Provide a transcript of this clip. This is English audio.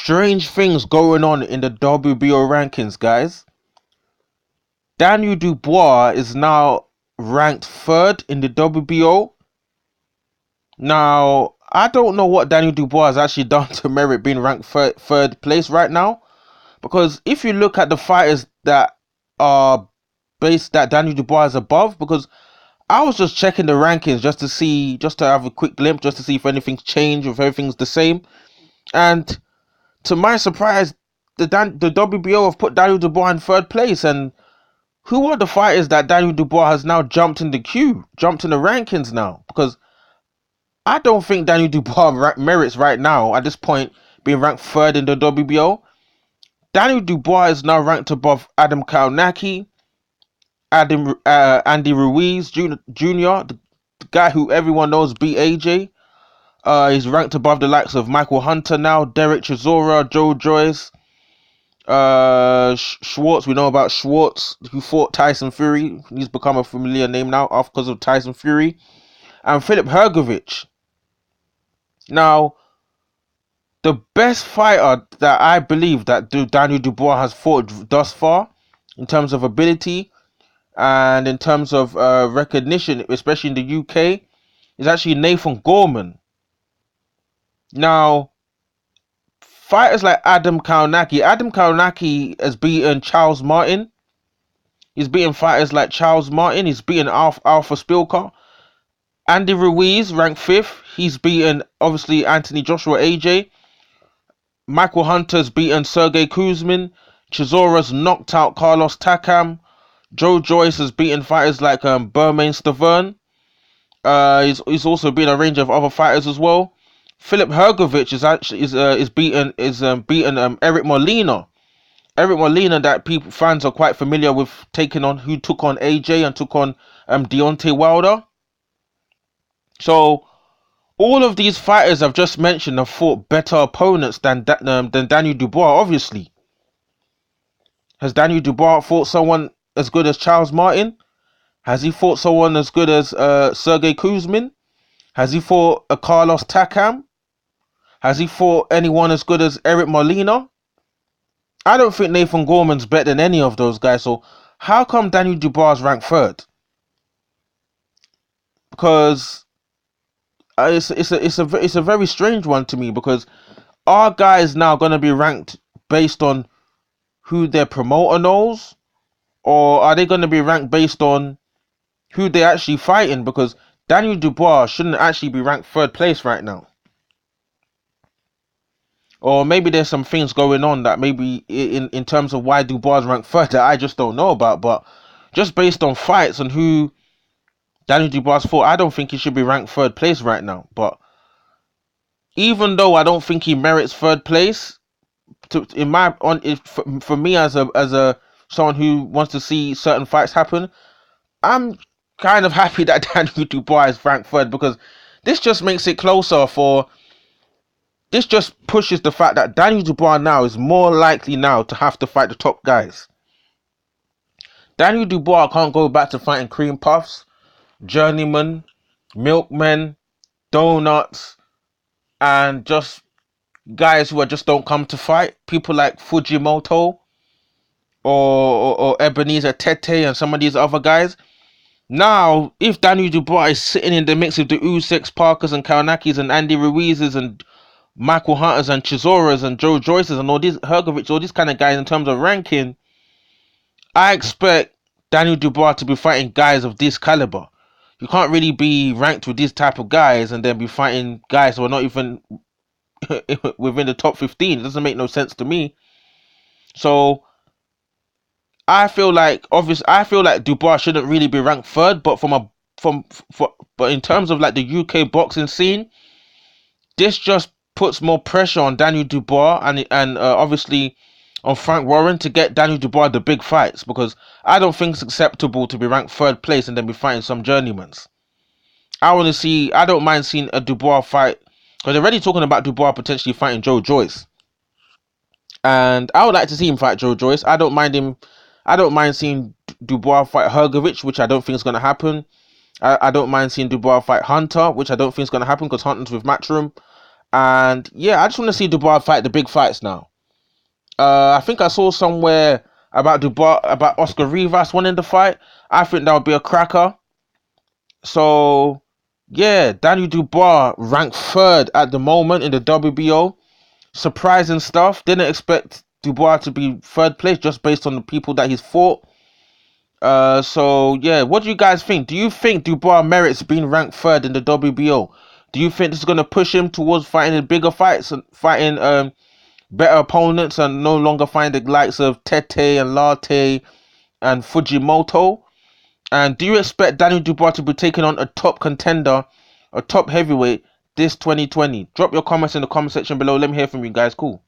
strange things going on in the WBO rankings, guys. Daniel Dubois is now ranked third in the WBO. Now, I don't know what Daniel Dubois has actually done to merit being ranked third place right now. Because if you look at the fighters that are based that Daniel Dubois is above, because I was just checking the rankings just to see, just to have a quick glimpse, just to see if anything's changed, if everything's the same. And to my surprise, the WBO have put Daniel Dubois in third place. And who are the fighters that Daniel Dubois has now jumped in the queue, jumped in the rankings now? Because I don't think Daniel Dubois merits right now, at this point, being ranked third in the WBO. Daniel Dubois is now ranked above Adam Kaunaki, Andy Ruiz Jr., the guy who everyone knows beat AJ. He's ranked above the likes of Michael Hunter now, Derek Chisora, Joe Joyce, Schwartz. We know about Schwartz, who fought Tyson Fury. He's become a familiar name now because of Tyson Fury. And Filip Hrgović. Now, the best fighter that I believe that Daniel Dubois has fought thus far, in terms of ability and in terms of recognition, especially in the UK, is actually Nathan Gorman. Now, fighters like Adam Kaunaki has beaten Charles Martin. He's beaten fighters like Charles Martin. He's beaten Alpha Spilka. Andy Ruiz, ranked 5th. He's beaten, obviously, Anthony Joshua, AJ. Michael Hunter's beaten Sergey Kuzmin. Chisora's knocked out Carlos Takam. Joe Joyce has beaten fighters like Bermain Stavern. He's also beaten a range of other fighters as well. Filip Hrgović is beaten Eric Molina. Eric Molina, that fans are quite familiar with, who took on AJ and took on Deontay Wilder. So all of these fighters I've just mentioned have fought better opponents than Daniel Dubois. Obviously, has Daniel Dubois fought someone as good as Charles Martin? Has he fought someone as good as Sergey Kuzmin? Has he fought a Carlos Takam? Has he fought anyone as good as Eric Molina? I don't think Nathan Gorman's better than any of those guys. So how come Daniel Dubois is ranked third? Because it's a very strange one to me, because are guys now going to be ranked based on who their promoter knows, or are they going to be ranked based on who they're actually fighting? Because Daniel Dubois shouldn't actually be ranked third place right now. Or maybe there's some things going on that maybe in terms of why Dubois is ranked third that I just don't know about. But just based on fights and who Daniel Dubois fought, I don't think he should be ranked third place right now. But even though I don't think he merits third place, for me as a someone who wants to see certain fights happen, I'm kind of happy that Daniel Dubois is ranked third, because this just makes it closer this just pushes the fact that Daniel Dubois now is more likely now to have to fight the top guys. Daniel Dubois can't go back to fighting cream puffs, journeymen, milkmen, donuts, and just guys who just don't come to fight. People like Fujimoto or Ebenezer Tete and some of these other guys. Now, if Daniel Dubois is sitting in the mix of the Usyks, Parkers and Kaunakis and Andy Ruizes and Michael Hunters and Chisoras and Joe Joyces and all these Hrgović, all these kind of guys in terms of ranking, I expect Daniel Dubois to be fighting guys of this caliber. You can't really be ranked with these type of guys and then be fighting guys who are not even within the top 15. It doesn't make no sense to me. So I feel like Dubois shouldn't really be ranked third, but but in terms of like the UK boxing scene, this just puts more pressure on Daniel Dubois and obviously on Frank Warren to get Daniel Dubois the big fights, because I don't think it's acceptable to be ranked third place and then be fighting some journeymans. I don't mind seeing a Dubois fight, because they're already talking about Dubois potentially fighting Joe Joyce. And I would like to see him fight Joe Joyce. I don't mind seeing Dubois fight Hrgović, which I don't think is going to happen. I don't mind seeing Dubois fight Hunter, which I don't think is going to happen because Hunter's with Matchroom. And yeah, I just want to see Dubois fight the big fights now. I think I saw somewhere about Dubois, about Oscar Rivas winning the fight. I think that would be a cracker. So yeah, Daniel Dubois ranked third at the moment in the WBO. Surprising stuff. Didn't expect Dubois to be third place just based on the people that he's fought. So yeah, what do you guys think? Do you think Dubois merits being ranked third in the WBO? Do you think this is gonna push him towards fighting in bigger fights and fighting better opponents and no longer find the likes of Tete and Latte and Fujimoto? And do you expect Daniel Dubois to be taking on a top contender, a top heavyweight this 2020? Drop your comments in the comment section below. Let me hear from you guys. Cool.